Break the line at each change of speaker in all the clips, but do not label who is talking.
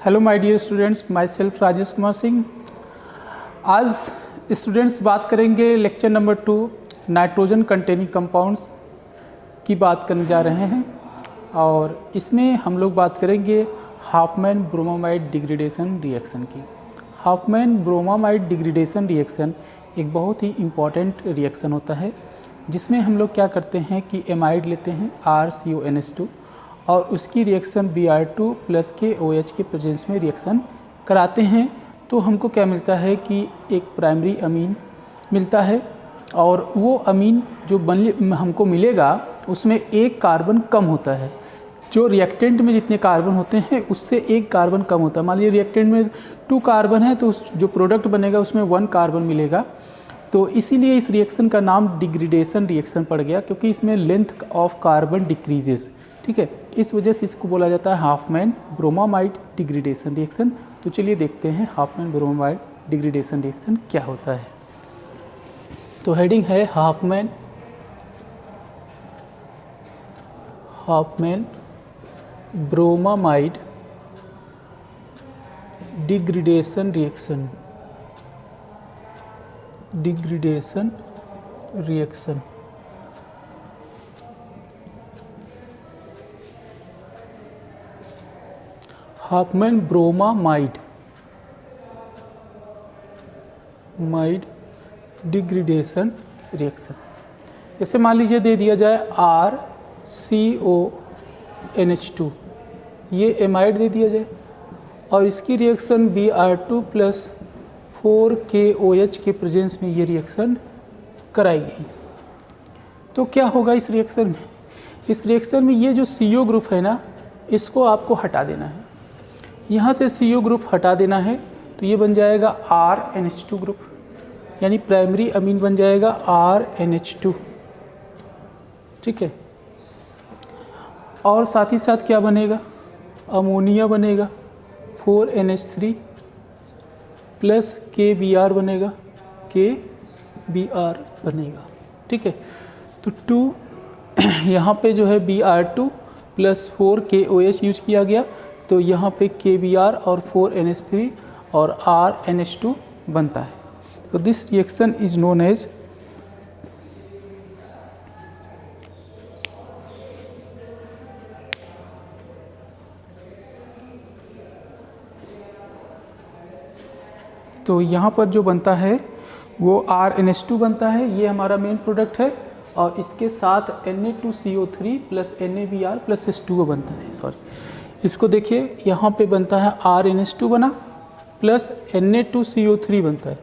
Hello my dear students, myself Rajesh Kumar Singh. आज students बात करेंगे lecture number 2 nitrogen containing compounds की बात करने जा रहे हैं और इसमें हम लोग बात करेंगे हाफमैन ब्रोमामाइड डिग्रेडेशन रिएक्शन की। हाफमैन ब्रोमामाइड डिग्रेडेशन रिएक्शन एक बहुत ही इम्पॉर्टेंट रिएक्शन होता है जिसमें हम लोग क्या करते हैं कि एमाइड लेते हैं RCONH2 और उसकी रिएक्शन Br2 प्लस के OH के प्रेजेंस में रिएक्शन कराते हैं तो हमको क्या मिलता है कि एक प्राइमरी अमीन मिलता है और वो अमीन जो हमको मिलेगा उसमें एक कार्बन कम होता है। जो रिएक्टेंट में जितने कार्बन होते हैं उससे एक कार्बन कम होता है। मान लीजिए रिएक्टेंट में 2 कार्बन है तो जो प्रोडक्ट बनेगा उसमें 1 कार्बन मिलेगा। तो इसीलिए इस रिएक्शन का नाम डिग्रेडेशन रिएक्शन पड़ गया क्योंकि इसमें लेंथ ऑफ कार्बन डिक्रीजेस। ठीक है, इस वजह से इसको बोला जाता है हाफमैन ब्रोमामाइड डिग्रेडेशन रिएक्शन। तो चलिए देखते हैं हाफमैन ब्रोमामाइड डिग्रेडेशन रिएक्शन क्या होता है। तो हेडिंग है Hopman bromamide degradation reaction. Hopman bromamide degradation reaction. जैसे मान लीजिए दे दिया जाए RCONH2, ये एमाइड दे दिया जाए और इसकी रिएक्शन Br2 प्लस 4KOH के प्रेजेंस में ये रिएक्शन कराई गई। तो क्या होगा इस रिएक्शन में? इस रिएक्शन में ये जो CO ग्रुप है ना, इसको आपको हटा देना है। यहाँ से CO ग्रुप हटा देना है तो ये बन जाएगा RNH2 ग्रुप, यानी प्राइमरी अमीन बन जाएगा RNH2। ठीक है, और साथ ही साथ क्या बनेगा? अमोनिया बनेगा 4NH3 प्लस KBr बनेगा, KBr बनेगा। ठीक है, तो 2 यहाँ पे जो है Br2 प्लस 4KOH यूज किया गया तो यहाँ पे KBr और 4NH3 और RNH2 बनता है। तो this reaction is known as तो यहाँ पर जो बनता है वो RNH2 बनता है, ये हमारा मेन प्रोडक्ट है और इसके साथ Na2CO3 plus NaBr plus H2O बनता है। सॉरी, इसको देखिए यहाँ पे बनता है RNH2 बना प्लस Na2CO3 बनता है।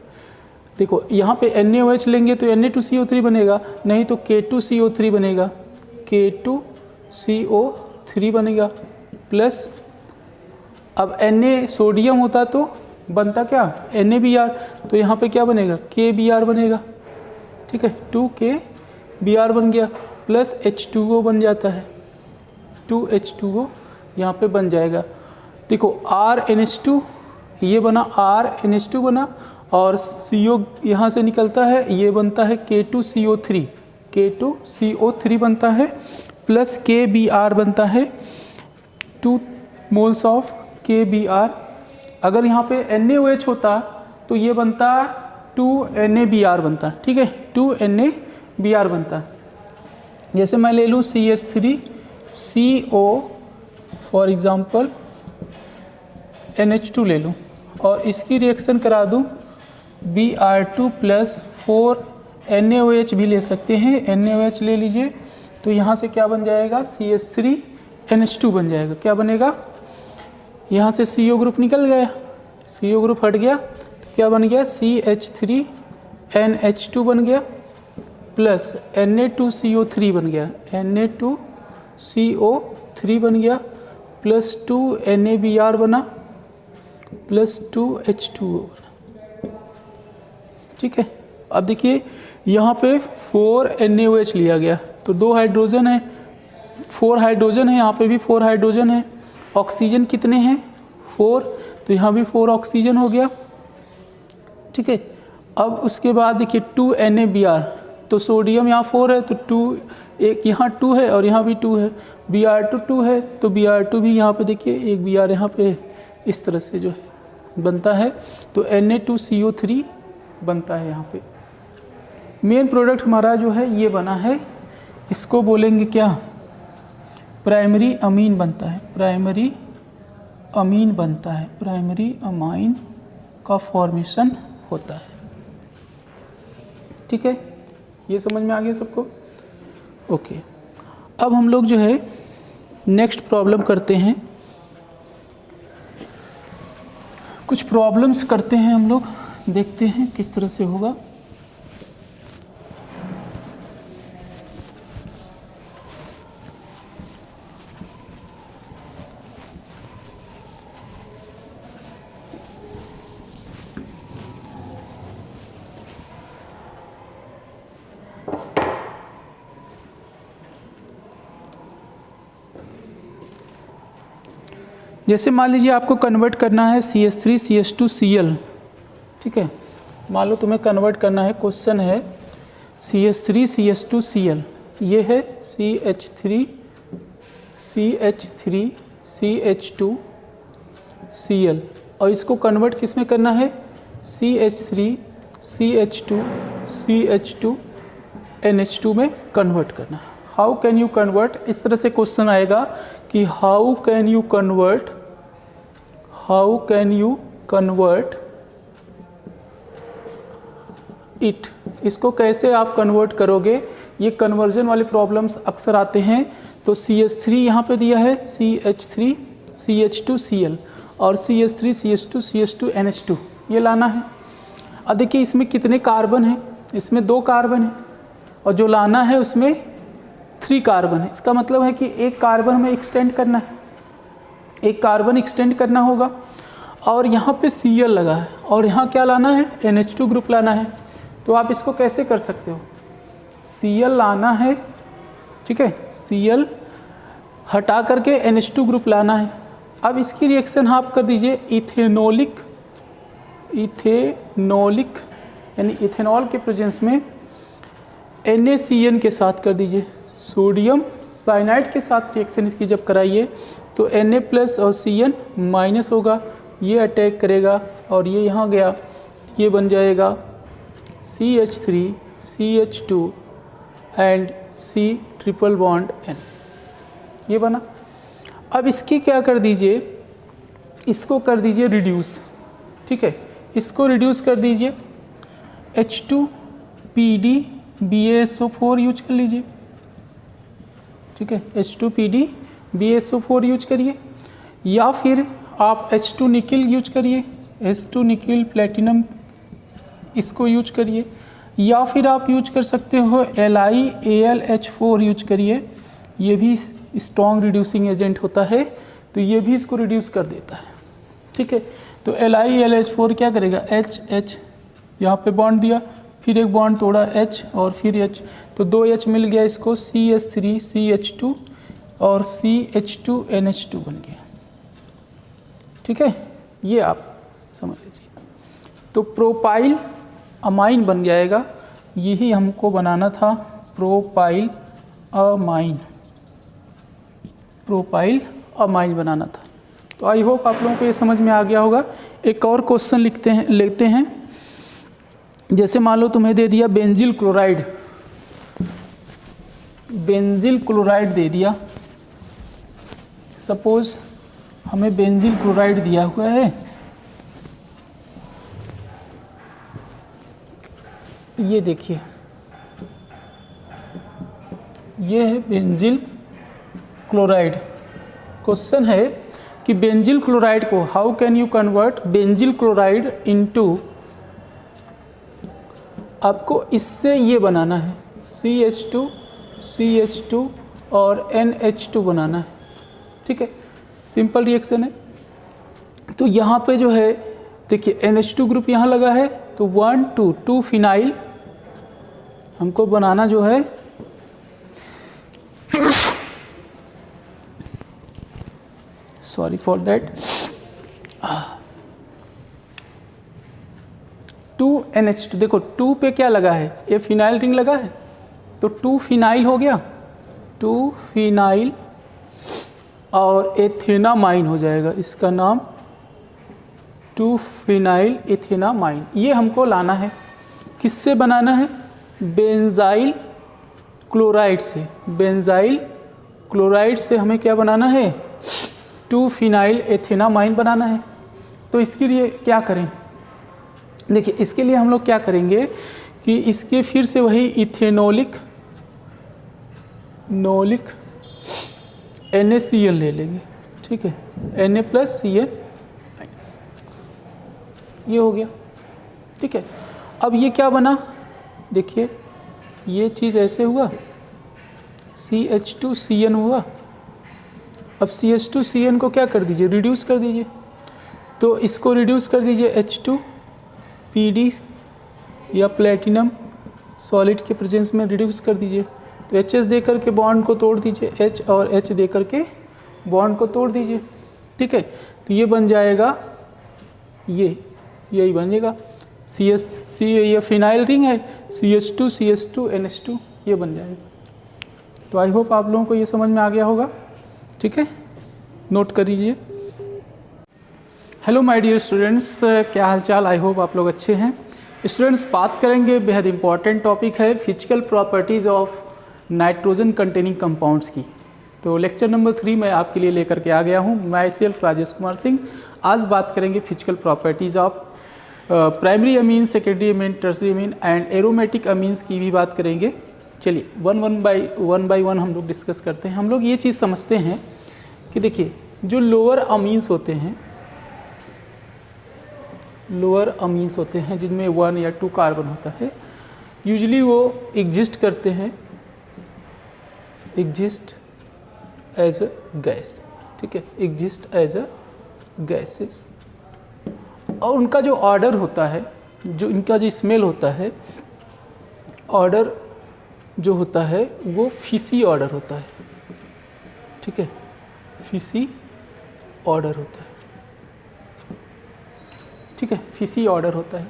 देखो यहाँ पे NaOH लेंगे तो Na2CO3 बनेगा, नहीं तो K2CO3 बनेगा, K2CO3 बनेगा प्लस अब Na सोडियम होता तो बनता क्या? NaBr, तो यहाँ पे क्या बनेगा? KBr बनेगा। ठीक है, 2KBr बन गया प्लस H2O बन जाता है, 2H2O यहाँ पे बन जाएगा। देखो RNH2 ये बना, RNH2 बना और CO यहाँ से निकलता है, ये बनता है K2CO3 बनता है प्लस KBr बनता है 2 मोल्स ऑफ KBr। अगर यहाँ पे NaOH होता तो ये बनता 2NaBr बनता। ठीक है, 2NaBr बनता। जैसे मैं ले लूँ CH3CO फॉर एग्ज़ाम्पल NH2 ले लूँ और इसकी रिएक्शन करा दूँ Br2 प्लस 4NaOH भी ले सकते हैं, NaOH ले लीजिए तो यहाँ से क्या बन जाएगा? CH3NH2 बन जाएगा। क्या बनेगा? यहाँ से CO ग्रुप निकल गया, CO ग्रुप हट गया तो क्या बन गया? CH3NH2 बन गया प्लस Na2CO3 बन गया, Na2CO3 बन गया प्लस 2NaBr बना प्लस 2H2O बना। ठीक है, अब देखिए यहाँ पे 4NaOH लिया गया तो 2 हाइड्रोजन है, 4 हाइड्रोजन है, यहाँ पे भी 4 हाइड्रोजन है। ऑक्सीजन कितने हैं? 4, तो यहाँ भी 4 ऑक्सीजन हो गया। ठीक है, अब उसके बाद देखिए 2NaBr, तो सोडियम यहाँ 4 है तो 2, एक यहाँ 2 है और यहाँ भी 2 है, Br2 2 है तो Br2 भी यहाँ पे देखिए एक Br यहाँ पे इस तरह से जो है बनता है। तो Na2CO3 बनता है यहाँ पे। मेन प्रोडक्ट हमारा जो है ये बना है, इसको बोलेंगे क्या, प्राइमरी अमीन बनता है, प्राइमरी अमीन बनता है, प्राइमरी अमाइन का फॉर्मेशन होता है। ठीक है, ये समझ में आ गया सबको? ओके, अब हम लोग जो है नेक्स्ट प्रॉब्लम करते हैं। कुछ प्रॉब्लम्स करते हैं हम लोग, देखते हैं किस तरह से होगा। जैसे मान लीजिए आपको कन्वर्ट करना है CH3 CH2 Cl, ठीक है, मान लो तुम्हें कन्वर्ट करना है, क्वेश्चन है CH3 CH2 Cl, ये है CH3 CH2 Cl, और इसको कन्वर्ट किस में करना है, CH3 CH2 NH2 में कन्वर्ट करना है। हाउ कैन यू कन्वर्ट, इस तरह से क्वेश्चन आएगा कि how can you convert it, इसको कैसे आप कन्वर्ट करोगे, ये कन्वर्जन वाले प्रॉब्लम्स अक्सर आते हैं। तो CH3 यहाँ पे दिया है CH3 CH2 Cl और CH3 CH2 NH2 ये लाना है। अब देखिए इसमें कितने कार्बन हैं, इसमें 2 कार्बन है और जो लाना है उसमें 3 कार्बन है। इसका मतलब है कि एक कार्बन में एक्सटेंड करना है, एक कार्बन एक्सटेंड करना होगा, और यहाँ पे Cl लगा है और यहाँ क्या लाना है, NH2 ग्रुप लाना है। तो आप इसको कैसे कर सकते हो, Cl लाना है, ठीक है, Cl हटा करके NH2 ग्रुप लाना है। अब इसकी रिएक्शन आप कर दीजिए इथेनोलिक यानी इथेनॉल के प्रेजेंस में NaCN के साथ कर दीजिए, सोडियम साइनाइड के साथ रिएक्शन इसकी जब कराइए तो Na प्लस और Cn माइनस होगा, ये अटैक करेगा और ये यहाँ गया, ये बन जाएगा CH3 CH2 and C triple bond N, ये बना। अब इसकी क्या कर दीजिए, इसको कर दीजिए रिड्यूस, ठीक है, इसको रिड्यूस कर दीजिए, H2PD BaSO4 यूज कर लीजिए, ठीक है, H2PD BaSO4 यूज करिए, या फिर आप H2 निकिल यूज करिए, H2 निकिल प्लेटिनम इसको यूज करिए, या फिर आप यूज कर सकते हो LiAlH4 यूज करिए, ये भी स्ट्रॉन्ग रिड्यूसिंग एजेंट होता है, तो ये भी इसको रिड्यूस कर देता है, ठीक है। तो LiAlH4 क्या करेगा, H यहाँ पे बॉन्ड दिया, फिर एक बॉन्ड तोड़ा H और फिर H, तो 2 H मिल गया इसको, CH3 CH2 और CH2 NH2 बन गया, ठीक है, ये आप समझ लीजिए। तो प्रोपाइल अमाइन बन जाएगा, यही हमको बनाना था, प्रोपाइल अमाइन बनाना था। तो आई होप आप लोगों को ये समझ में आ गया होगा। एक और क्वेश्चन लेते हैं। जैसे मान लो तुम्हें दे दिया बेंजिल क्लोराइड दे दिया, सपोज हमें बेंजिल क्लोराइड दिया हुआ है, ये देखिए ये है बेंजिल क्लोराइड। क्वेश्चन है कि बेंजिल क्लोराइड को how can you convert benzyl chloride into, आपको इससे ये बनाना है CH2 और NH2 बनाना है, ठीक है, सिंपल रिएक्शन है। तो यहाँ पे जो है देखिए NH2 ग्रुप यहाँ लगा है, तो 1 2 फिनाइल हमको बनाना जो है सॉरी फॉर दैट 2NH2, देखो 2 पे क्या लगा है, ये फिनाइल रिंग लगा है, तो 2 फिनाइल हो गया, 2 फिनाइल और एथेनामाइन हो जाएगा, इसका नाम 2 फिनाइल इथेनामाइन। ये हमको लाना है, किससे बनाना है? बेंजाइल क्लोराइड से। बेंजाइल क्लोराइड से हमें क्या बनाना है? 2 फिनाइल इथेनामाइन बनाना है। तो इसके लिए क्या करें? देखिए, इसके लिए हम लोग क्या करेंगे कि इसके फिर से वही इथेनॉलिक NaCl ले लेंगे, ठीक है, Na+Cl-, ये हो गया, ठीक है। अब ये क्या बना? देखिए, ये चीज़ ऐसे हुआ, CH2Cn हुआ। अब CH2Cn को क्या कर दीजिए? रिड्यूस कर दीजिए। तो इसको रिड्यूस कर दीजिए H2PD या प्लेटिनम सॉलिड के प्रेजेंस में रिड्यूस कर दीजिए। तो Hs दे करके बॉन्ड को तोड़ दीजिए, H और H दे करके बॉन्ड को तोड़ दीजिए, ठीक है। तो ये बन जाएगा, यही बनेगा CH, ये फिनाइल रिंग है, CH2 CH2 NH2, ये बन जाएगा। तो आई होप आप लोगों को ये समझ में आ गया होगा, ठीक है, नोट कर लीजिए। हेलो माय डियर स्टूडेंट्स, क्या हालचाल? आई होप आप लोग अच्छे हैं। स्टूडेंट्स, बात करेंगे, बेहद इंपॉर्टेंट टॉपिक है, physical properties of nitrogen containing compounds की। तो लेक्चर नंबर 3 मैं आपके लिए लेकर के आ गया हूँ। Myself Rajesh Kumar Singh. आज बात करेंगे physical properties of primary amine, secondary amine, tertiary amine and aromatic amines की भी बात करेंगे। चलिए वन बाई वन हम लोग डिस्कस करते हैं। हम लोग ये चीज़ समझते हैं कि देखिए, जो लोअर अमीन्स होते हैं जिनमें 1 या 2 कार्बन होता है, यूजुअली वो एग्जिस्ट करते हैं, एग्जिस्ट एज अ गैस, ठीक है, एग्जिस्ट एज अ गैसेस। और उनका जो ऑर्डर होता है, जो इनका जो स्मेल होता है, ऑर्डर जो होता है वो फिशी ऑर्डर होता है, ठीक है, फिशी ऑर्डर होता है, ठीक है, फिशी ऑर्डर होता है।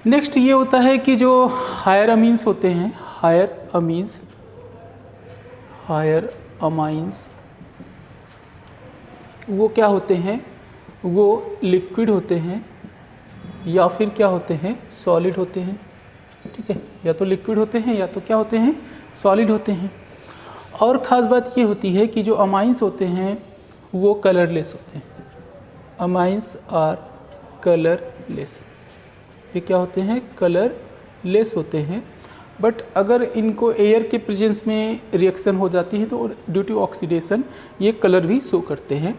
नेक्स्ट ये होता है कि जो हायर अमीन्स होते हैं, हायर अमाइंस, वो क्या होते हैं? वो लिक्विड होते हैं या फिर क्या होते हैं? सॉलिड होते हैं, ठीक है, या तो लिक्विड होते हैं या तो क्या होते हैं? सॉलिड होते हैं। और ख़ास बात ये होती है कि जो अमाइंस होते हैं वो कलरलेस होते हैं। अमाइंस आर कलरलेस, ये क्या होते हैं? कलरलेस होते हैं। बट अगर इनको एयर के प्रेजेंस में रिएक्शन हो जाती है तो ड्यू टू ऑक्सीडेशन ये कलर भी शो करते हैं।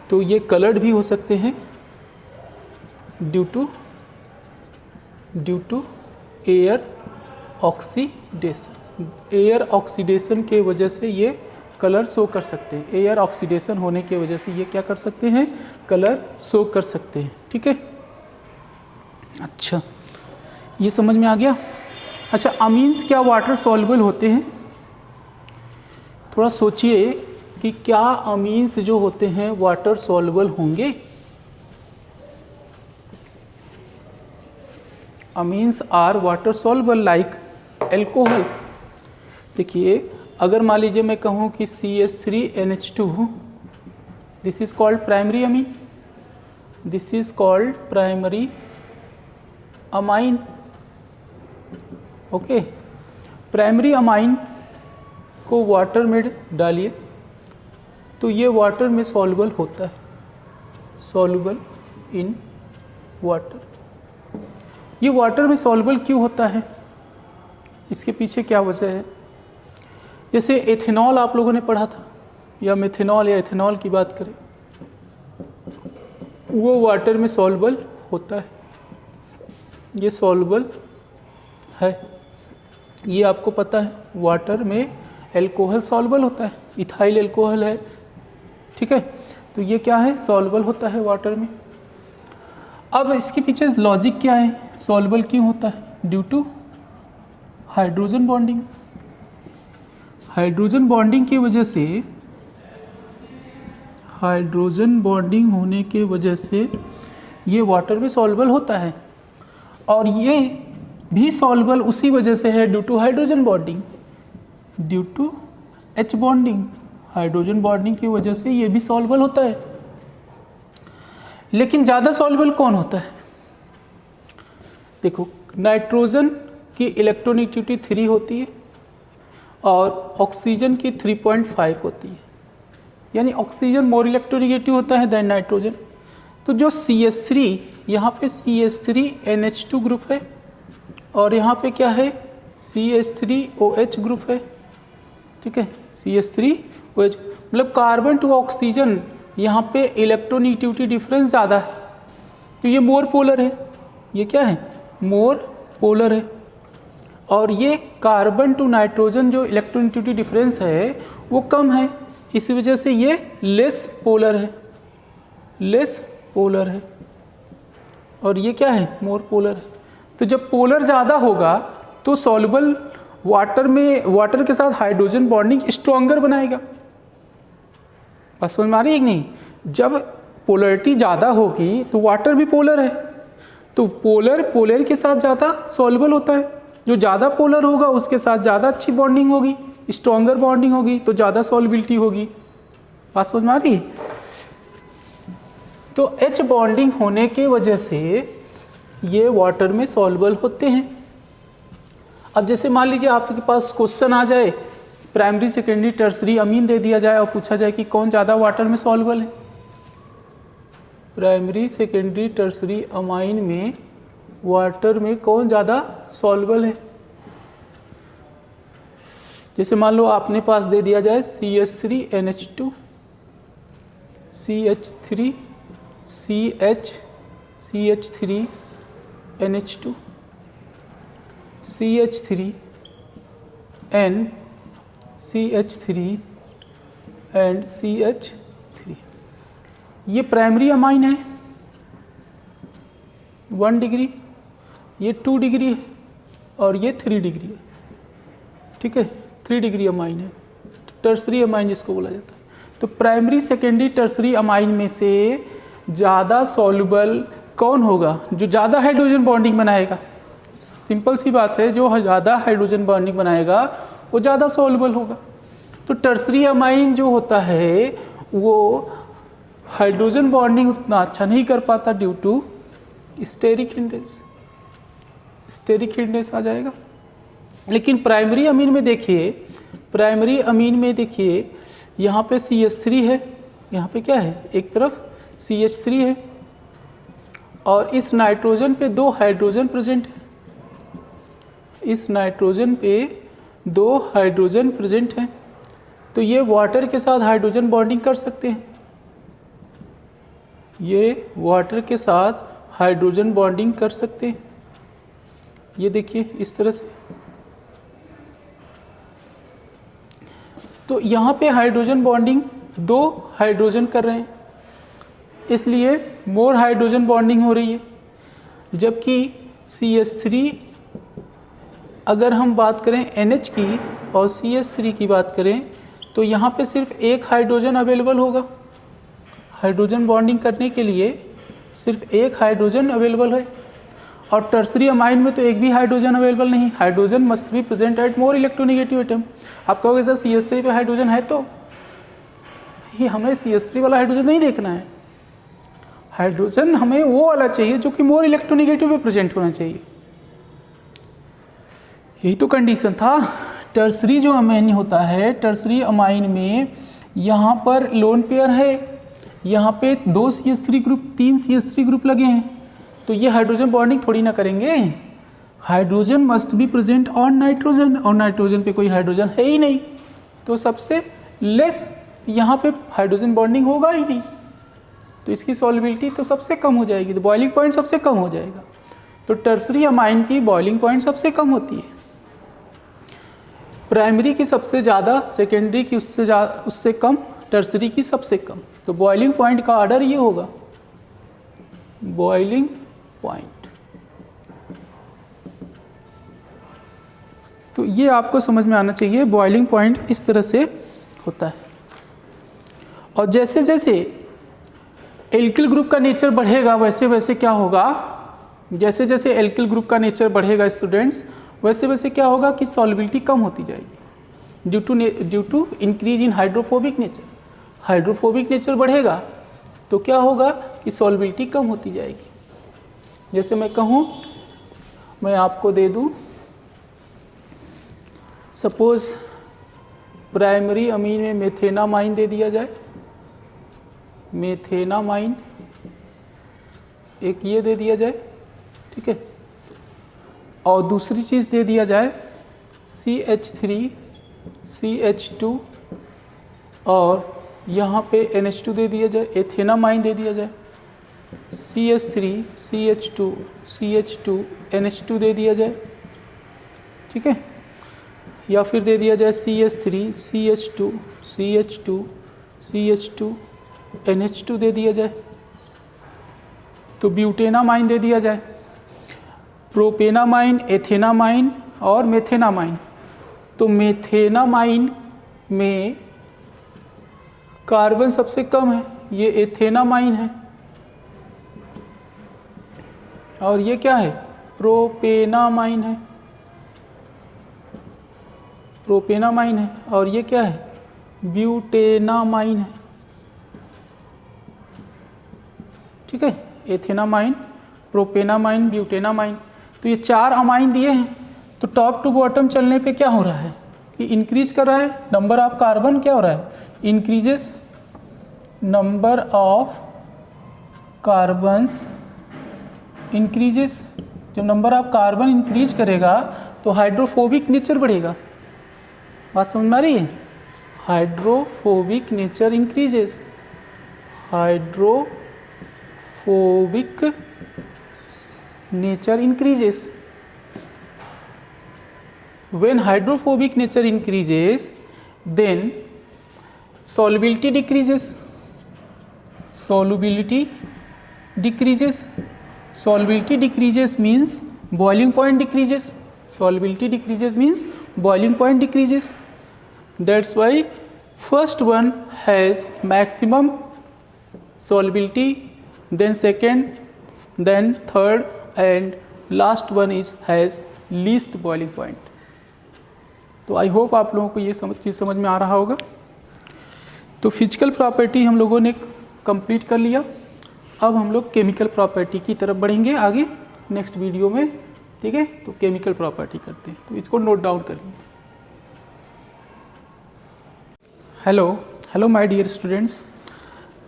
तो ये कलर्ड भी हो सकते हैं due to air oxidation. Air oxidation के वजह से ये कलर शो कर सकते हैं। एयर ऑक्सीडेशन होने की वजह से ये क्या कर सकते हैं? कलर शो कर सकते हैं, ठीक है। अच्छा, ये समझ में आ गया। अच्छा, अमीन्स क्या वाटर सॉल्युबल होते हैं? थोड़ा सोचिए कि क्या अमीन्स जो होते हैं वाटर सॉल्युबल होंगे? Amines are water soluble like alcohol. देखिए, अगर मान लीजिए मैं कहूँ कि CH3NH2, this is called primary amine, this is called primary amine, okay. Primary amine को वाटर में डालिए तो ये वाटर में सॉल्युबल होता है, सॉल्युबल इन वाटर। ये वाटर में सॉल्युबल क्यों होता है? इसके पीछे क्या वजह है? जैसे एथेनॉल आप लोगों ने पढ़ा था, या मेथेनॉल या एथेनॉल की बात करें, वो वाटर में सॉल्युबल होता है, ये सॉल्युबल है, ये आपको पता है। वाटर में एल्कोहल सॉल्युबल होता है, इथाइल एल्कोहल है, ठीक है। तो ये क्या है? सॉल्युबल होता है वाटर में। अब इसके पीछे लॉजिक क्या है? सॉल्युबल क्यों होता है? Due to hydrogen bonding. Hydrogen bonding की वजह से, हाइड्रोजन बॉन्डिंग होने के वजह से ये वाटर में सॉल्युबल होता है। और ये भी सॉल्युबल उसी वजह से है, due to hydrogen bonding, due to H bonding. Hydrogen bonding की वजह से ये भी सॉल्युबल होता है। लेकिन ज़्यादा सॉल्युबल कौन होता है? देखो, नाइट्रोजन की इलेक्ट्रोनेगेटिविटी 3 होती है और ऑक्सीजन की 3.5 होती है, यानी ऑक्सीजन मोर इलेक्ट्रोनेगेटिव होता है देन नाइट्रोजन। तो जो CH3, यहाँ पे CH3NH2 ग्रुप है और यहाँ पे क्या है, CH3OH ग्रुप है, ठीक है, CH3OH, मतलब कार्बन टू ऑक्सीजन यहाँ पे इलेक्ट्रोनेगेटिविटी डिफरेंस ज़्यादा है, तो ये मोर पोलर है। ये क्या है, मोर पोलर है। और ये कार्बन टू नाइट्रोजन जो इलेक्ट्रोनेगेटिविटी डिफरेंस है वो कम है, इसी वजह से ये लेस पोलर है, लेस पोलर है। और ये क्या है, मोर पोलर है। तो जब पोलर ज़्यादा होगा तो सॉल्युबल वाटर में, वाटर के साथ हाइड्रोजन बॉन्डिंग स्ट्रॉन्गर बनाएगा। बस समझ में आ रही है कि नहीं? जब पोलरिटी ज़्यादा होगी तो वाटर भी पोलर है, तो पोलर के साथ ज़्यादा सॉल्युबल होता है। जो ज़्यादा पोलर होगा उसके साथ ज़्यादा अच्छी बॉन्डिंग होगी, स्ट्रॉन्गर बॉन्डिंग होगी, तो ज़्यादा सॉल्युबिलिटी होगी। बात समझ में आ रही? तो H बॉन्डिंग होने के वजह से ये वाटर में सॉल्युबल होते हैं। अब जैसे मान लीजिए आपके पास क्वेश्चन आ जाए, प्राइमरी सेकेंडरी टर्सरी अमीन दे दिया जाए और पूछा जाए कि कौन ज़्यादा वाटर में सॉल्युबल है। प्राइमरी सेकेंडरी टर्सरी अमाइन में वाटर में कौन ज़्यादा सॉल्युबल है। जैसे मान लो आपने पास दे दिया जाए CH3NH2, CH3, CH3NH2, CH3N, CH3 and CH3। ये प्राइमरी अमाइन है 1 डिग्री, ये 2 डिग्री है और ये 3 डिग्री है, ठीक है, 3 डिग्री अमाइन है। टर्सरी अमाइन जिसको बोला जाता है। तो प्राइमरी सेकेंडरी टर्सरी अमाइन में से ज़्यादा सॉल्युबल कौन होगा? जो ज़्यादा हाइड्रोजन बॉन्डिंग बनाएगा। सिंपल सी बात है, जो ज़्यादा हाइड्रोजन बॉन्डिंग बनाएगा वो ज़्यादा सॉल्युबल होगा। तो टर्सरी अमाइन जो होता है वो हाइड्रोजन बॉन्डिंग उतना अच्छा नहीं कर पाता due to steric hindrance, steric hindrance आ जाएगा। लेकिन प्राइमरी अमीन में देखिए, प्राइमरी अमीन में देखिए यहाँ पे CH3 है, यहाँ पे क्या है, एक तरफ CH3 है और इस नाइट्रोजन पे 2 हाइड्रोजन प्रेजेंट है, इस नाइट्रोजन पे 2 हाइड्रोजन प्रेजेंट हैं। तो ये वाटर के साथ हाइड्रोजन बॉन्डिंग कर सकते हैं, ये वाटर के साथ हाइड्रोजन बॉन्डिंग कर सकते हैं। ये देखिए इस तरह से। तो यहाँ पे हाइड्रोजन बॉन्डिंग 2 हाइड्रोजन कर रहे हैं, इसलिए मोर हाइड्रोजन बॉन्डिंग हो रही है। जबकि CH3 अगर हम बात करें NH की और CH3 की बात करें तो यहाँ पे सिर्फ 1 हाइड्रोजन अवेलेबल होगा। हाइड्रोजन बॉन्डिंग करने के लिए सिर्फ 1 हाइड्रोजन अवेलेबल है और टर्सरी अमाइन में तो एक भी हाइड्रोजन अवेलेबल नहीं। Hydrogen must be present at more electronegative atom. आप कहोगे सर CH3 पे हाइड्रोजन है, तो ये हमें CH3 वाला हाइड्रोजन नहीं देखना है। हाइड्रोजन हमें वो वाला चाहिए जो कि मोर इलेक्ट्रोनेगेटिव पे प्रेजेंट होना चाहिए। यही तो कंडीशन था। टर्सरी जो अमाइन होता है, टर्सरी अमाइन में यहाँ पर लोन पेयर है, यहाँ पे 2 CH3 ग्रुप, 3 CH3 ग्रुप लगे हैं, तो ये हाइड्रोजन बॉन्डिंग थोड़ी ना करेंगे। Hydrogen must be present on nitrogen और नाइट्रोजन पे कोई हाइड्रोजन है ही नहीं, तो सबसे लेस यहाँ पे हाइड्रोजन बॉन्डिंग होगा ही नहीं, तो इसकी सॉल्युबिलिटी तो सबसे कम हो जाएगी, तो बॉइलिंग पॉइंट सबसे कम हो जाएगा। तो टर्सरी अमाइन की बॉइलिंग पॉइंट सबसे कम होती है, प्राइमरी की सबसे ज़्यादा, सेकेंडरी की उससे कम, टर्सरी की सबसे कम। तो बॉइलिंग पॉइंट का ऑर्डर ये होगा, बॉइलिंग पॉइंट। तो ये आपको समझ में आना चाहिए, बॉइलिंग पॉइंट इस तरह से होता है। और जैसे जैसे एल्किल ग्रुप का नेचर बढ़ेगा वैसे वैसे क्या होगा, जैसे जैसे एल्किल ग्रुप का नेचर बढ़ेगा स्टूडेंट्स, वैसे वैसे क्या होगा कि सॉल्युबिलिटी कम होती जाएगी due to increase in hydrophobic nature. Hydrophobic nature बढ़ेगा तो क्या होगा कि सॉल्बिलिटी कम होती जाएगी। जैसे मैं कहूँ, मैं आपको दे दूँ, सपोज प्राइमरी अमीन में मेथेनामाइन दे दिया जाए, मेथेनामाइन एक ये दे दिया जाए, ठीक है, और दूसरी चीज़ दे दिया जाए CH3 CH2 और यहाँ पे NH2 दे दिया जाए, एथेनामाइन दे दिया जाए, CH3 CH2 CH2 NH2 दे दिया जाए, ठीक है, या फिर दे दिया जाए CH3 CH2 CH2 CH2 NH2 दे दिया जाए, तो ब्यूटेनामाइन दे दिया जाए, प्रोपेनामाइन, एथेनामाइन और मेथेनामाइन। तो मेथेनामाइन में कार्बन सबसे कम है, ये एथेनामाइन है, और ये क्या है, प्रोपेनामाइन है, प्रोपेनामाइन है, और ये क्या है, ब्यूटेनामाइन है, ठीक है, एथेनामाइन, प्रोपेनामाइन, ब्यूटेनामाइन। तो ये 4 अमाइन दिए हैं, तो टॉप टू बॉटम चलने पे क्या हो रहा है कि इंक्रीज कर रहा है नंबर ऑफ कार्बन, क्या हो रहा है, increases number of carbons increases. जब नंबर ऑफ कार्बन इंक्रीज करेगा तो हाइड्रोफोबिक नेचर बढ़ेगा। बात समझ में आ रही है, hydrophobic nature increases, hydrophobic nature increases. When hydrophobic nature increases, then solubility decreases. Solubility decreases. Solubility decreases means boiling point decreases. Solubility decreases means boiling point decreases. That's why first one has maximum solubility, then second, then third, and last one is has least boiling point. तो I hope आप लोगों को ये चीज़ समझ में आ रहा होगा। तो फिजिकल प्रॉपर्टी हम लोगों ने कंप्लीट कर लिया। अब हम लोग केमिकल प्रॉपर्टी की तरफ बढ़ेंगे आगे नेक्स्ट वीडियो में, ठीक है। तो केमिकल प्रॉपर्टी करते हैं, तो इसको नोट डाउन करिए। हेलो माय डियर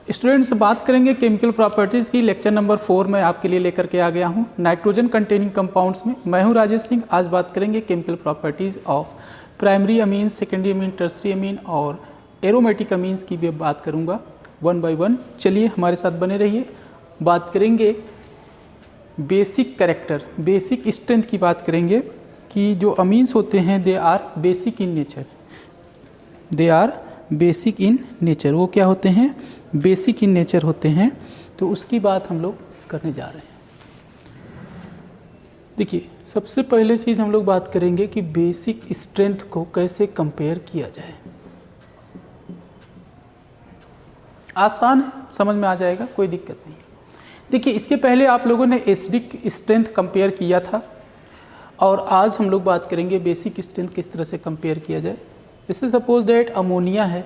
स्टूडेंट्स, बात करेंगे केमिकल प्रॉपर्टीज़ की। लेक्चर नंबर 4 में आपके लिए लेकर के आ गया हूँ नाइट्रोजन कंटेनिंग कंपाउंड्स में। मैं हूँ राजेश सिंह। आज बात करेंगे chemical properties of primary amine, secondary amine, tertiary amine और एरोमेटिक अमीन्स की भी बात करूँगा वन बाय वन। चलिए हमारे साथ बने रहिए। बात करेंगे बेसिक कैरेक्टर, बेसिक स्ट्रेंथ की बात करेंगे कि जो अमीन्स होते हैं they are basic in nature, they are basic in nature. वो क्या होते हैं, बेसिक इन नेचर होते हैं। तो उसकी बात हम लोग करने जा रहे हैं। देखिए, सबसे पहले चीज़ हम लोग बात करेंगे कि बेसिक स्ट्रेंथ को कैसे कंपेयर किया जाए। आसान है, समझ में आ जाएगा, कोई दिक्कत नहीं। देखिए, इसके पहले आप लोगों ने एसिडिक स्ट्रेंथ कंपेयर किया था और आज हम लोग बात करेंगे बेसिक स्ट्रेंथ किस तरह से कंपेयर किया जाए। जैसे सपोज दैट अमोनिया है,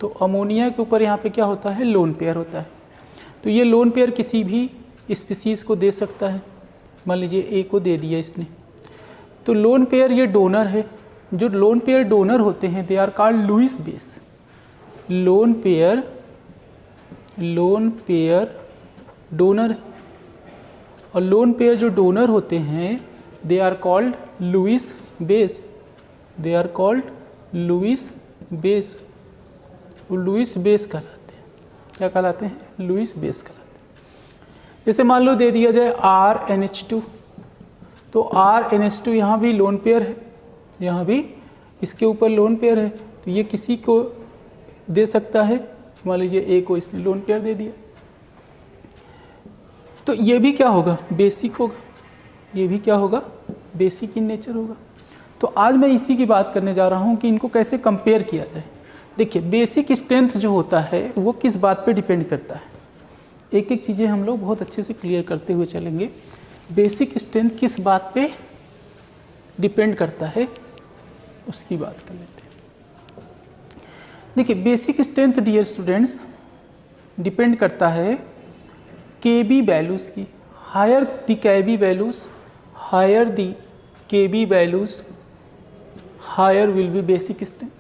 तो अमोनिया के ऊपर यहाँ पे क्या होता है, लोन पेयर होता है। तो ये लोन पेयर किसी भी स्पीसीज़ को दे सकता है। मान लीजिए ए को दे दिया इसने, तो लोन पेयर ये डोनर है। जो लोन पेयर डोनर होते हैं they are called Lewis base. Lone pair donor है, और लोन पेयर जो डोनर होते हैं they are called Lewis base, they are called Lewis base. वो लुईस बेस कहलाते हैं। क्या कहलाते हैं, लुईस बेस कहलाते हैं। जैसे मान लो दे दिया जाए RNH2, तो RNH2 यहाँ भी लोन पेयर है, यहाँ भी इसके ऊपर लोन पेयर है, तो ये किसी को दे सकता है। मान लीजिए ए को इसने लोन पेयर दे दिया, तो ये भी क्या होगा, बेसिक होगा। ये भी क्या होगा, बेसिक इन नेचर होगा। तो आज मैं इसी की बात करने जा रहा हूँ कि इनको कैसे कंपेयर किया जाए। देखिए, बेसिक स्ट्रेंथ जो होता है वो किस बात पे डिपेंड करता है। एक एक चीज़ें हम लोग बहुत अच्छे से क्लियर करते हुए चलेंगे। बेसिक स्ट्रेंथ किस बात पे डिपेंड करता है उसकी बात कर लेते हैं। देखिए, basic strength dear students depend करता है के बी वैल्यूज़ की। Higher the K B values, higher the K B values, higher will be basic strength.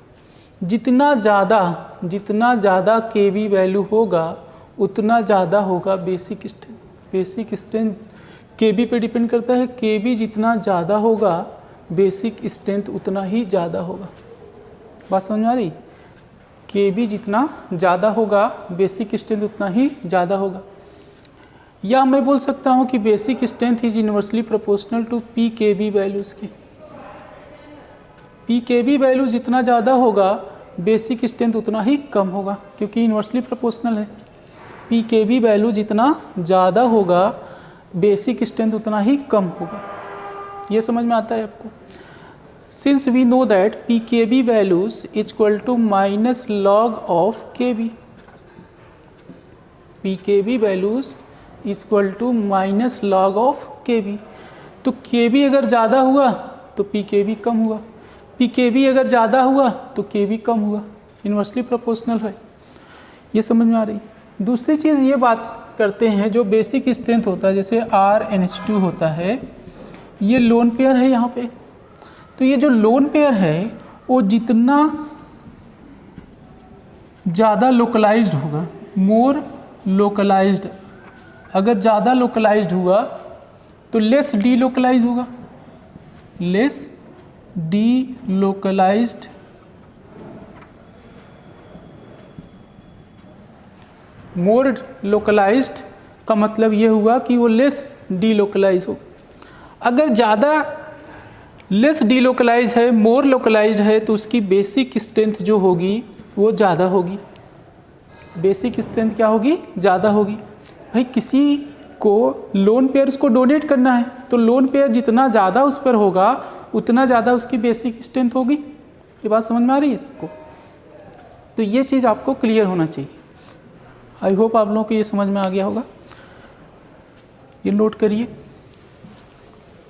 जितना ज़्यादा के बी वैल्यू होगा उतना ज़्यादा होगा basic strength. Basic strength K B पे डिपेंड करता है। के बी जितना ज़्यादा होगा बेसिक स्ट्रेंथ उतना ही ज़्यादा होगा। बात समझ में आ रही? के बी जितना ज़्यादा होगा बेसिक स्ट्रेंथ उतना ही ज़्यादा होगा। या मैं बोल सकता हूँ कि basic strength is inversely proportional to P K B values की। पी के बी वैल्यू जितना ज़्यादा होगा बेसिक स्ट्रेंथ उतना ही कम होगा, क्योंकि इन्वर्सली प्रोपोर्शनल है। पी के बी वैल्यू जितना ज़्यादा होगा बेसिक स्ट्रेंथ उतना ही कम होगा। ये समझ में आता है आपको? Since we know that p K b values equal to minus log of K b, p K b values equal to minus log of K b. तो के बी अगर ज़्यादा हुआ तो पी के बी कम हुआ, P K B अगर ज़्यादा हुआ तो के बी कम हुआ। इन्वर्सली प्रोपोर्शनल है। ये समझ में आ रही? दूसरी चीज़ ये बात करते हैं, जो बेसिक स्ट्रेंथ होता है जैसे RnH2 होता है, ये लोन पेयर है यहाँ पे। तो ये जो लोन पेयर है वो जितना ज़्यादा लोकलाइज्ड होगा, मोर लोकलाइज्ड, अगर ज़्यादा लोकलाइज्ड हुआ तो लेस डी लोकलाइज होगा, लेस डी लोकलाइज्ड मोर लोकलाइज्ड का मतलब ये हुआ कि वो लेस डी लोकलाइज हो। अगर ज़्यादा लेस डी लोकलाइज है, मोर लोकलाइज्ड है, तो उसकी बेसिक स्ट्रेंथ जो होगी वो ज़्यादा होगी। बेसिक स्ट्रेंथ क्या होगी? ज़्यादा होगी। भाई किसी को लोन पेयर उसको डोनेट करना है तो लोन पेयर जितना ज़्यादा उस पर होगा उतना ज़्यादा उसकी बेसिक स्ट्रेंथ होगी। ये बात समझ में आ रही है सबको? तो ये चीज़ आपको क्लियर होना चाहिए। आई होप आप लोगों को ये समझ में आ गया होगा। ये नोट करिए।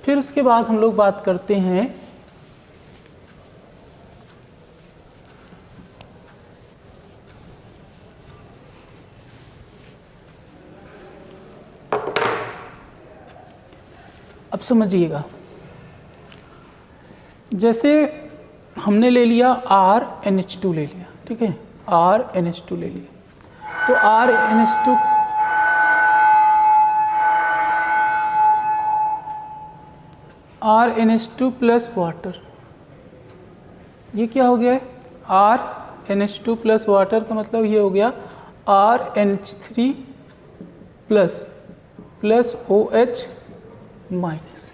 फिर उसके बाद हम लोग बात करते हैं अब समझिएगा, जैसे हमने ले लिया RnH2 ले लिया, ठीक है, RnH2 ले लिया, तो RnH2 प्लस वाटर, ये क्या हो गया है? RnH2 प्लस वाटर का मतलब ये हो गया RnH3 plus OH minus.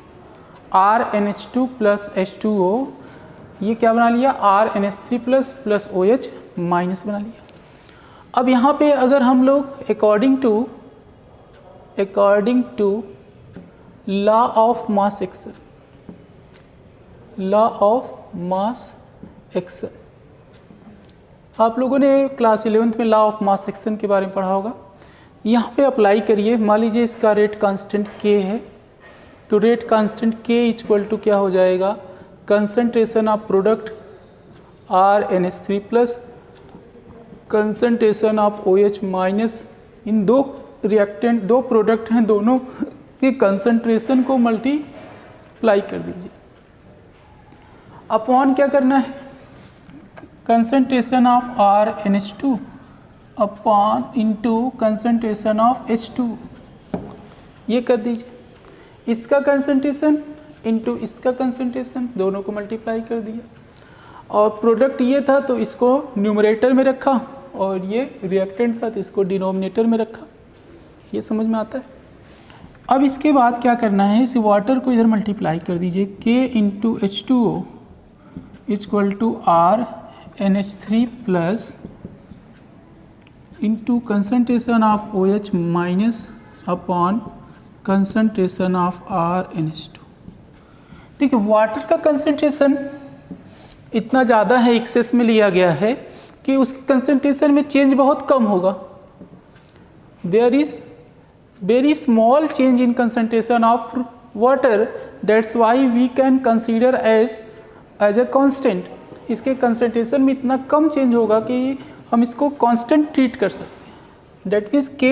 RnH2 plus H2O, ये क्या बना लिया? RnH3 प्लस OH माइनस बना लिया। अब यहाँ पे अगर हम लोग according to law of mass action, law of mass action, आप लोगों ने क्लास 11th में लॉ ऑफ मास एक्शन के बारे में पढ़ा होगा। यहाँ पे अप्लाई करिए। मान लीजिए इसका रेट कांस्टेंट K है, तो rate constant K equal to क्या हो जाएगा? Concentration of product RnH3 plus concentration of OH minus. इन दो रिएक्टेंट, दो प्रोडक्ट हैं, दोनों के कंसंट्रेशन को मल्टीप्लाई कर दीजिए। अपॉन क्या करना है? Concentration of RnH2 upon into concentration of H2, ये कर दीजिए। इसका कंसंट्रेशन इनटू इसका कंसंट्रेशन, दोनों को मल्टीप्लाई कर दिया। और प्रोडक्ट ये था तो इसको न्यूमरेटर में रखा, और ये रिएक्टेंट था तो इसको डिनोमिनेटर में रखा। ये समझ में आता है? अब इसके बाद क्या करना है? इस वाटर को इधर मल्टीप्लाई कर दीजिए। K into H2O equal to RnH3 plus into concentration of OH minus upon concentration of RnH2। देखिए वाटर का कंसंट्रेशन इतना ज़्यादा है, एक्सेस में लिया गया है कि उसके कंसंट्रेशन में चेंज बहुत कम होगा। There is very small change in concentration of water, that's why we can consider as a constant. इसके कंसंट्रेशन में इतना कम चेंज होगा कि हम इसको कांस्टेंट ट्रीट कर सकते हैं। That means K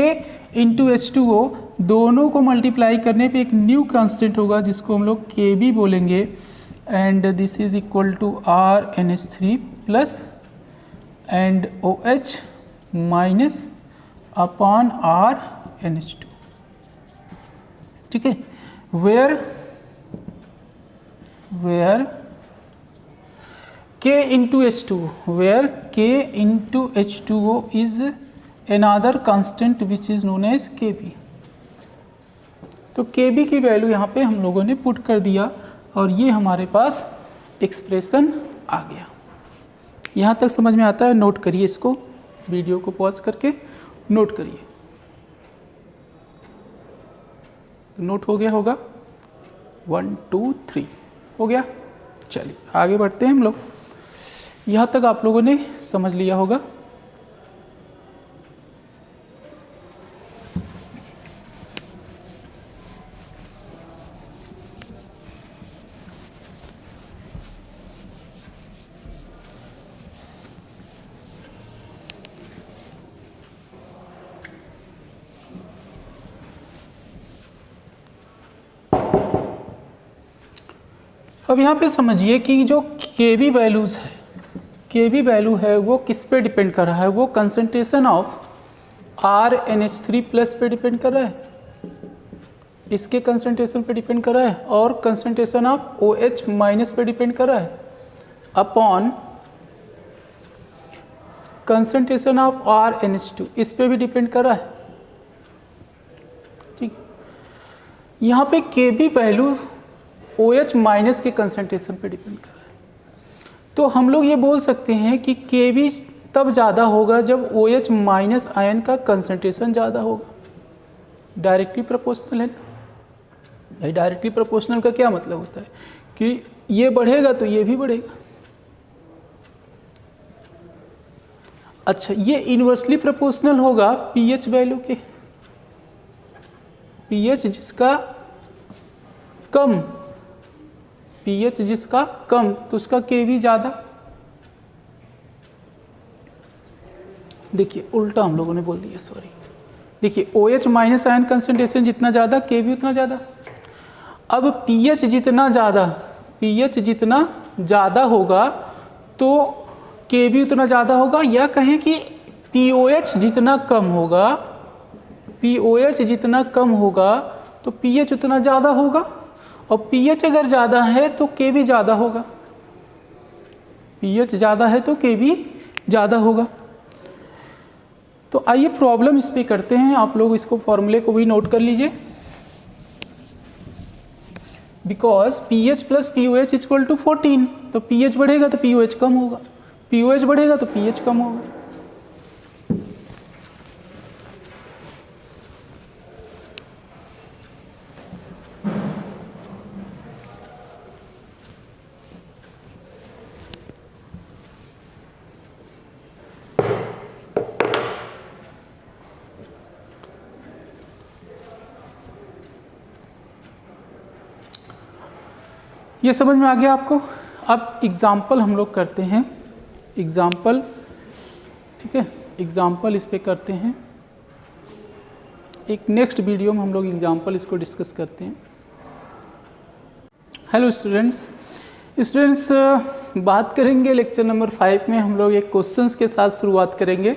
into H2O दोनों को मल्टीप्लाई करने पे एक न्यू कांस्टेंट होगा जिसको हम लोग Kb बोलेंगे, and this is equal to RNH3 plus and OH minus upon RNH2, ठीक है। Where K into H2O, where K into H2O is another constant which is known as Kb। तो Kb की value यहाँ पे हम लोगों ने पुट कर दिया और ये हमारे पास एक्सप्रेशन आ गया। यहाँ तक समझ में आता है? नोट करिए इसको, वीडियो को पॉज करके नोट करिए। नोट हो गया होगा? 1 2 3 हो गया। चलिए आगे बढ़ते हैं हम लोग। यहाँ तक आप लोगों ने समझ लिया होगा। अब यहाँ पे समझिए कि जो Kb वैल्यूज़ है, Kb वैल्यू है वो किस पे डिपेंड कर रहा है? वो कंसंट्रेशन ऑफ RNH3 प्लस पे डिपेंड कर रहा है, इसके कंसंट्रेशन पे डिपेंड कर रहा है, और कंसंट्रेशन ऑफ OH माइनस पे डिपेंड कर रहा है अपॉन कंसंट्रेशन ऑफ RNH2, इस पे भी डिपेंड कर रहा है, ठीक। यहाँ पे Kb वैल्यू OH माइनस के कंसंट्रेशन पे डिपेंड कर रहा है। तो हम लोग ये बोल सकते हैं कि Kb तब ज़्यादा होगा जब OH माइनस आयन का कंसंट्रेशन ज़्यादा होगा। डायरेक्टली प्रोपोर्शनल है ना। डायरेक्टली प्रोपोर्शनल का क्या मतलब होता है कि ये बढ़ेगा तो ये भी बढ़ेगा। अच्छा, ये इन्वर्सली प्रोपोर्शनल होगा pH वैल्यू के। pH जिसका कम, pH जिसका कम तो उसका Kb ज़्यादा। देखिए उल्टा हम लोगों ने बोल दिया, सॉरी। देखिए OH माइनस आयन कंसंट्रेशन जितना ज़्यादा Kb उतना ज़्यादा। अब pH जितना ज़्यादा होगा तो Kb उतना ज़्यादा होगा, या कहें कि pOH जितना कम होगा तो pH उतना ज़्यादा होगा, और pH अगर ज़्यादा है तो Kb ज़्यादा होगा। pH ज़्यादा है तो Kb ज़्यादा होगा। तो आइए प्रॉब्लम इस पे करते हैं। आप लोग इसको फॉर्मूले को भी नोट कर लीजिए। Because pH plus pOH equal to 14, तो pH बढ़ेगा तो pOH कम होगा, pOH बढ़ेगा तो pH कम होगा। ये समझ में आ गया आपको? अब एग्ज़ाम्पल हम लोग करते हैं। एग्ज़ाम्पल, ठीक है, एग्ज़ाम्पल इस पे करते हैं। एक नेक्स्ट वीडियो में हम लोग एग्ज़ाम्पल इसको डिस्कस करते हैं। हेलो स्टूडेंट्स, बात करेंगे लेक्चर नंबर 5 में हम लोग एक क्वेश्चंस के साथ शुरुआत करेंगे।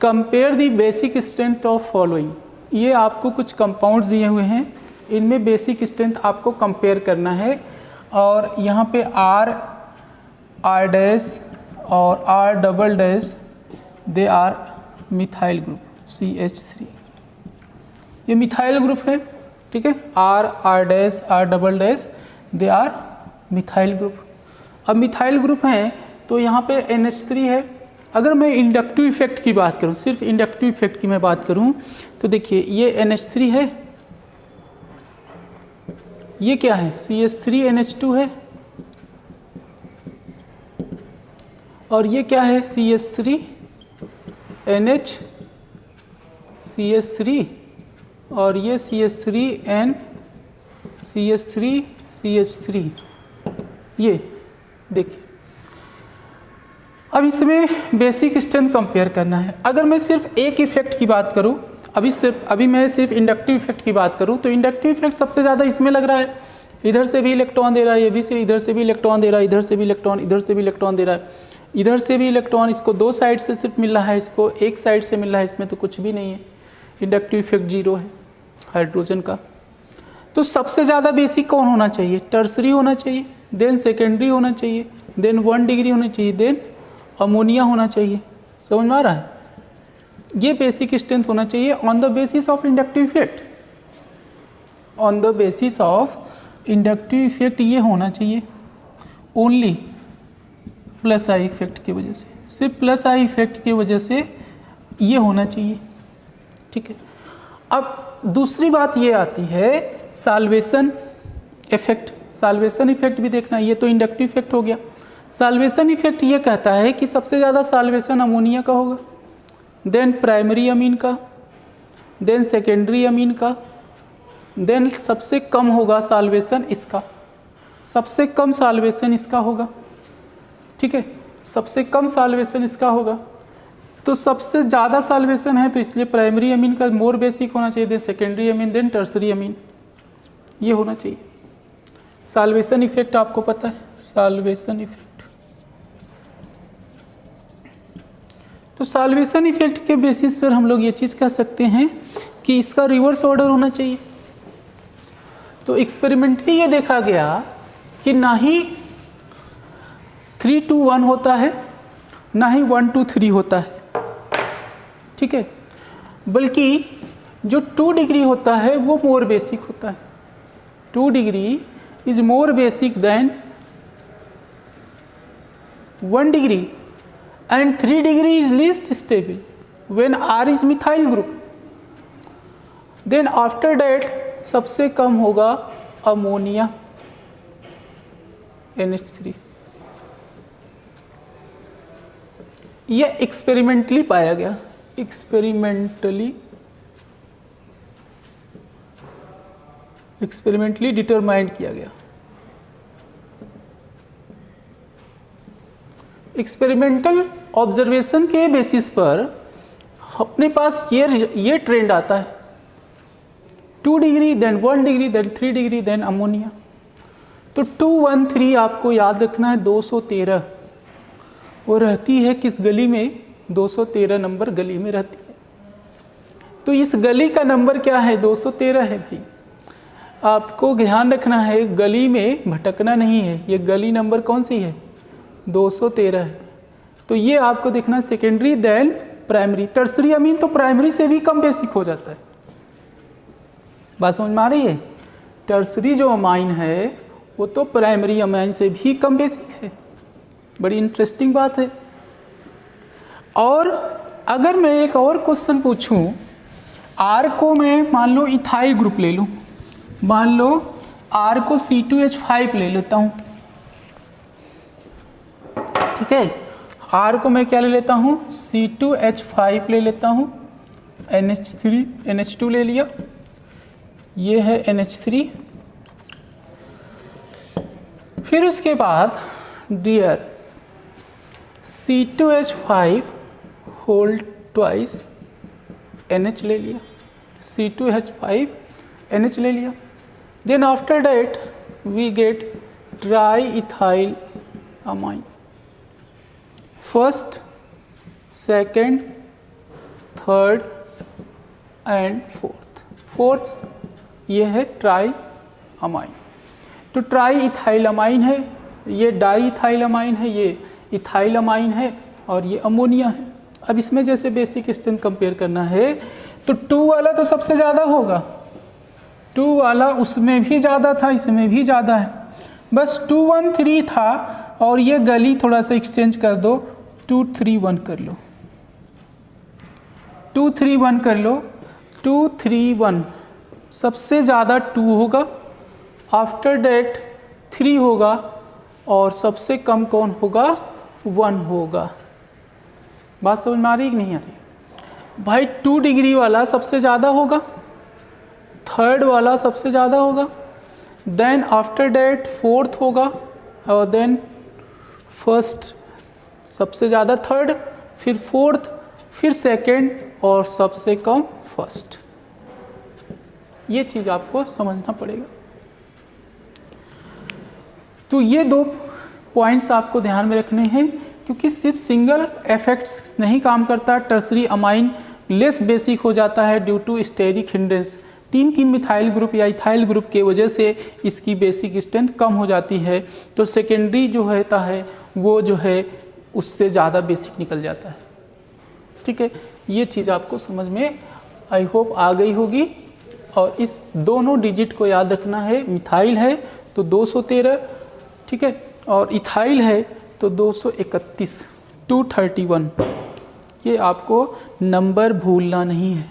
Compare the basic strength of following. ये आपको कुछ कंपाउंड्स दिए हुए हैं, इनमें बेसिक स्ट्रेंथ आपको कंपेयर करना है, और यहाँ पे R डैश और R double dash they are methyl group CH3। ये मिथाइल ग्रुप है, ठीक है। R dash R double dash they are methyl group. अब मिथाइल ग्रुप हैं तो यहाँ पे NH3 है। अगर मैं इंडक्टिव इफेक्ट की बात करूँ, सिर्फ इंडक्टिव इफेक्ट की मैं बात करूँ, तो देखिए ये NH3 है, ये क्या है CH3NH2 है, और ये क्या है CH3 और ये CH3 ये देखिए। अब इसमें बेसिक स्ट्रेंथ कंपेयर करना है। अगर मैं सिर्फ एक इफेक्ट की बात करूं, अभी मैं सिर्फ इंडक्टिव इफेक्ट की बात करूं, तो इंडक्टिव इफेक्ट सबसे ज़्यादा इसमें लग रहा है। इधर से भी इलेक्ट्रॉन दे रहा है, ये भी से इधर से भी इलेक्ट्रॉन दे रहा है, इधर से भी इलेक्ट्रॉन, इधर से भी इलेक्ट्रॉन दे रहा है, इधर से भी इलेक्ट्रॉन। इसको दो साइड से सिर्फ मिल रहा है, इसको एक साइड से मिल रहा है, इसमें तो कुछ भी नहीं है। इंडक्टिव इफेक्ट 0 है हाइड्रोजन का। तो सबसे ज़्यादा बेसिक कौन होना चाहिए? टर्सरी होना चाहिए, देन सेकेंडरी होना चाहिए, देन 1 डिग्री होना चाहिए, देन अमोनिया होना चाहिए। समझ में आ रहा है? ये बेसिक स्ट्रेंथ होना चाहिए on the basis of inductive effect. On the basis of inductive effect ये होना चाहिए ओनली प्लस आई इफेक्ट की वजह से, सिर्फ प्लस आई इफेक्ट की वजह से ये होना चाहिए। ठीक है। अब दूसरी बात ये आती है साल्वेशन इफेक्ट। साल्वेशन इफेक्ट भी देखना, ये तो इंडक्टिव इफेक्ट हो गया। साल्वेशन इफेक्ट ये कहता है कि सबसे ज़्यादा साल्वेशन अमोनिया का होगा, देन प्राइमरी अमीन का, देन सेकेंडरी अमीन का, देन सबसे कम होगा साल्वेशन इसका, सबसे कम साल्वेशन इसका होगा। ठीक है, सबसे कम साल्वेशन इसका होगा। तो सबसे ज़्यादा साल्वेशन है तो इसलिए प्राइमरी अमीन का मोर बेसिक होना चाहिए, then secondary amine, then tertiary amine, ये होना चाहिए। साल्वेशन इफेक्ट आपको पता है, साल्वेशन इफेक्ट। तो साल्वेशन इफेक्ट के बेसिस पर हम लोग ये चीज़ कह सकते हैं कि इसका रिवर्स ऑर्डर होना चाहिए। तो एक्सपेरिमेंटली ये देखा गया कि ना ही 3 to 1 होता है, ना ही 1 to 3 होता है। ठीक है, बल्कि जो 2 डिग्री होता है वो मोर बेसिक होता है। 2 degree is more basic than 1 degree and 3 degree is least stable when R is methyl group. Then after that सबसे कम होगा अमोनिया NH3। ये एक्सपेरिमेंटली पाया गया, एक्सपेरिमेंटली डिटरमाइंड किया गया। एक्सपेरिमेंटल ऑब्जर्वेशन के बेसिस पर अपने पास ये ट्रेंड आता है, 2 degree, then 1 degree, then 3 degree, then ammonia. तो 213 आपको याद रखना है, 213 वो रहती है किस गली में? 213 नंबर गली में रहती है। तो इस गली का नंबर क्या है? 213 है भाई। आपको ध्यान रखना है, गली में भटकना नहीं है। ये गली नंबर कौन सी है? 213 है। तो ये आपको देखना सेकेंडरी देन प्राइमरी। टर्सरी अमीन तो प्राइमरी से भी कम बेसिक हो जाता है। बात समझ में आ रही है? टर्सरी जो अमाइन है वो तो प्राइमरी अमाइन से भी कम बेसिक है। बड़ी इंटरेस्टिंग बात है। और अगर मैं एक और क्वेश्चन पूछूं, आर को मैं मान लो इथाइल ग्रुप ले लूं, मान लो आर को C2H5 ले लेता हूं। ठीक है, R को मैं क्या ले लेता हूँ? C2H5 ले लेता हूँ, NH2 ले लिया, ये है NH3। फिर उसके बाद dear C2H5 whole twice NH ले लिया, C2H5 NH ले लिया। Then after that we get triethylamine. First, second, third and fourth ये है ट्राई अमाइन। तो ट्राई इथाइल अमाइन है, ये डाई इथाइल अमाइन है, ये इथाइल अमाइन है और ये अमोनिया है। अब इसमें जैसे बेसिक स्ट्रेंथ कंपेयर करना है तो 2 वाला तो सबसे ज़्यादा होगा, 2 वाला उसमें भी ज़्यादा था, इसमें भी ज़्यादा है। बस 213 था और ये गली थोड़ा सा एक्सचेंज कर दो, 231 कर लो, 231 कर लो। 231 सबसे ज़्यादा 2 होगा, आफ्टर डेट 3 होगा और सबसे कम कौन होगा? 1 होगा। बात समझ में आ रही है कि नहीं आ रही? भाई 2 डिग्री वाला सबसे ज़्यादा होगा, थर्ड वाला सबसे ज़्यादा होगा, देन आफ्टर डेट 4th होगा और देन फर्स्ट सबसे ज़्यादा थर्ड, फिर फोर्थ, फिर सेकंड और सबसे कम फर्स्ट। ये चीज़ आपको समझना पड़ेगा। तो ये 2 पॉइंट्स आपको ध्यान में रखने हैं, क्योंकि सिर्फ सिंगल इफेक्ट्स नहीं काम करता। टर्सरी अमाइन लेस बेसिक हो जाता है due to steric hindrance. 3 methyl group या इथाइल ग्रुप के वजह से इसकी बेसिक स्ट्रेंथ कम हो जाती है। तो सेकेंडरी जो होता है वो जो है उससे ज़्यादा बेसिक निकल जाता है। ठीक है, ये चीज़ आपको समझ में आई होप आ गई होगी। और इस दोनों डिजिट को याद रखना है। मिथाइल है तो 213, ठीक है, और इथाइल है तो 231, 231। ये आपको नंबर भूलना नहीं है।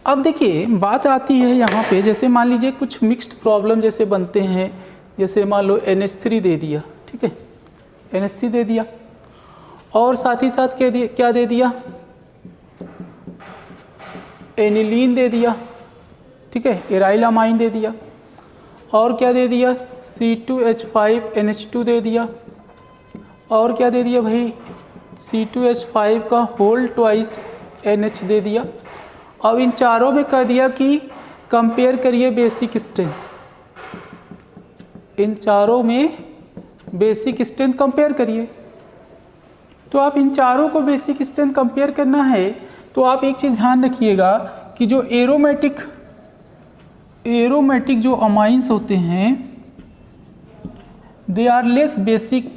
अब देखिए बात आती है यहाँ पे, जैसे मान लीजिए कुछ मिक्स्ड प्रॉब्लम जैसे बनते हैं, जैसे मान लो NH3 दे दिया, ठीक है, NH3 दे दिया और साथ ही साथ क्या दे दिया, एनिलीन दे दिया, ठीक है, एराइल अमाइन दे दिया, और क्या दे दिया, C2H5NH2 दे दिया, और क्या दे दिया भाई, C2H5 का होल ट्वाइस NH दे दिया। अब इन चारों में कह दिया कि कंपेयर करिए बेसिक स्ट्रेंथ। इन चारों में बेसिक स्ट्रेंथ कंपेयर करिए। तो आप इन चारों को बेसिक स्ट्रेंथ कंपेयर करना है तो आप एक चीज़ ध्यान रखिएगा कि जो एरोमेटिक जो अमाइंस होते हैं they are less basic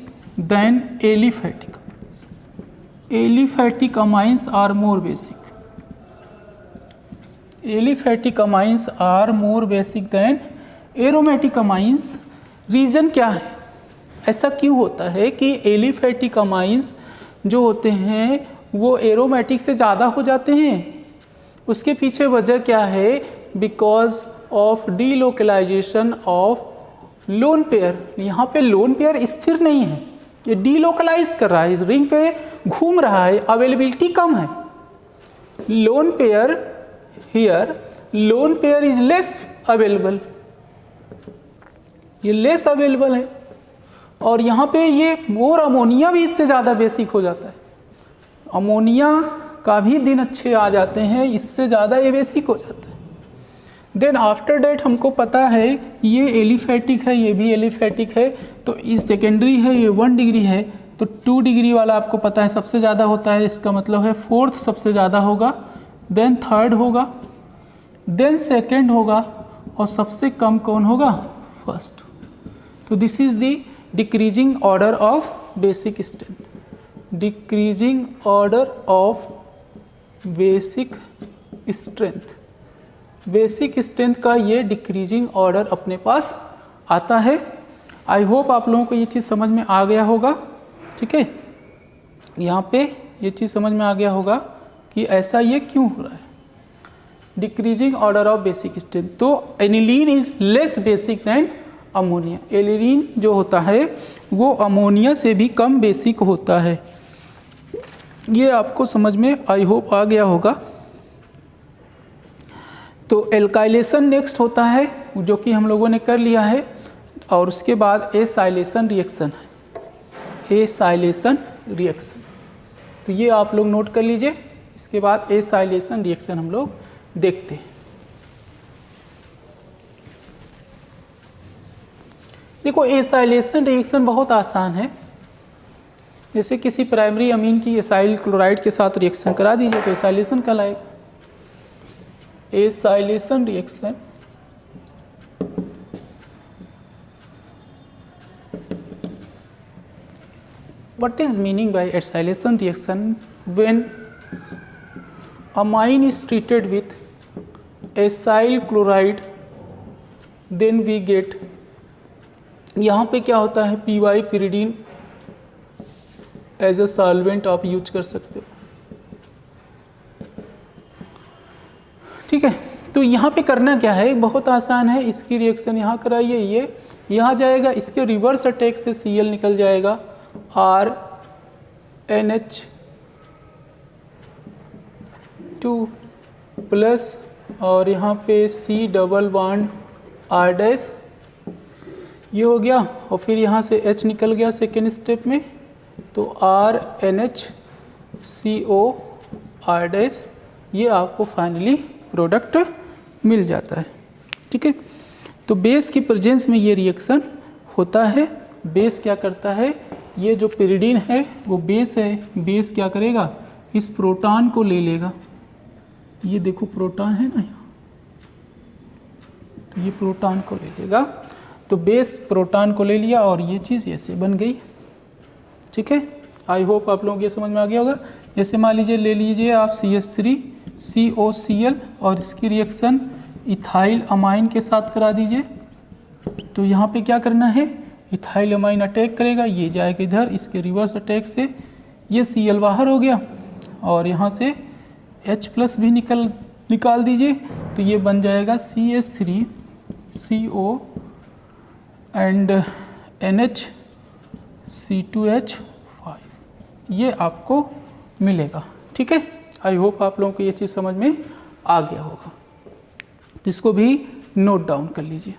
than aliphatic. Aliphatic amines are more basic. Aliphatic amines are more basic than aromatic amines. Reason क्या है, ऐसा क्यों होता है कि एलिफैटिक अमाइंस जो होते हैं वो एरोमेटिक से ज़्यादा हो जाते हैं? उसके पीछे वजह क्या है? Because of delocalization of lone pair. यहाँ पे लोन पेयर स्थिर नहीं है, ये डीलोकलाइज कर रहा है, इस रिंग पे घूम रहा है, अवेलेबिलिटी कम है। Lone pair here, lone pair is less available, ये लेस अवेलेबल है। और यहाँ पे ये मोर अमोनिया भी इससे ज़्यादा बेसिक हो जाता है। अमोनिया का भी दिन अच्छे आ जाते हैं, इससे ज़्यादा ये बेसिक हो जाता है। देन आफ्टर डेट हमको पता है ये एलिफैटिक है, ये भी एलिफैटिक है, तो इस सेकेंडरी है, ये 1 डिग्री है, तो 2 डिग्री वाला आपको पता है सबसे ज़्यादा होता है, इसका मतलब है फोर्थ सबसे ज़्यादा होगा, देन थर्ड होगा, देन सेकेंड होगा, और सबसे कम कौन होगा? फर्स्ट। तो this is the decreasing order of basic strength. Decreasing order of basic strength. Basic strength का ये डिक्रीजिंग ऑर्डर अपने पास आता है। आई होप आप लोगों को ये चीज़ समझ में आ गया होगा, ठीक है। यहाँ पे ये चीज़ समझ में आ गया होगा कि ऐसा ये क्यों हो रहा है। Decreasing order of basic strength. तो aniline is less basic than ammonia. Aniline जो होता है वो अमोनिया से भी कम बेसिक होता है। ये आपको समझ में आई होप आ गया होगा। तो एल्काइलेशन नेक्स्ट होता है, जो कि हम लोगों ने कर लिया है, और उसके बाद एसाइलेशन रिएक्शन है। एसाइलेशन रिएक्शन, तो ये आप लोग नोट कर लीजिए। इसके बाद एसाइलेशन रिएक्शन हम लोग देखते हैं। देखो एसाइलेशन रिएक्शन बहुत आसान है। जैसे किसी प्राइमरी अमीन की एसाइल क्लोराइड के साथ रिएक्शन करा दीजिए तो एसाइलेशन कहलाएगा। Acylation reaction what is meaning by acylation reaction? When amine is treated with acyl chloride then we get, यहाँ पे क्या होता है, py pyridine as a solvent आप यूज कर सकते हो, ठीक है। तो यहाँ पे करना क्या है, बहुत आसान है। इसकी रिएक्शन यहाँ कराइए, ये यहाँ जाएगा, इसके रिवर्स अटैक से Cl निकल जाएगा, RNH2 प्लस, और यहाँ पे C double bond R dash, ये हो गया और फिर यहाँ से H निकल गया सेकेंड स्टेप में, तो RNHCOR ये आपको फाइनली प्रोडक्ट मिल जाता है। ठीक है, तो बेस की प्रेजेंस में ये रिएक्शन होता है। बेस क्या करता है, ये जो पिरिडीन है वो बेस है, बेस क्या करेगा, इस प्रोटॉन को ले लेगा। ये देखो प्रोटॉन है ना यहाँ, तो ये प्रोटॉन को ले लेगा, तो बेस प्रोटॉन को ले लिया और ये चीज़ ऐसे बन गई। ठीक है, आई होप आप लोगों को ये समझ में आ गया होगा। जैसे मान लीजिए ले लीजिए आप CH3COCl और इसकी रिएक्शन इथाइल अमाइन के साथ करा दीजिए। तो यहाँ पे क्या करना है, इथाइल अमाइन अटैक करेगा, ये जाएगा इधर, इसके रिवर्स अटैक से ये Cl बाहर हो गया और यहाँ से H+ भी निकाल दीजिए, तो ये बन जाएगा CH3CO एंड NHC2H5, ये आपको मिलेगा। ठीक है, आई होप आप लोगों को ये चीज़ समझ में आ गया होगा, तो इसको भी नोट डाउन कर लीजिए।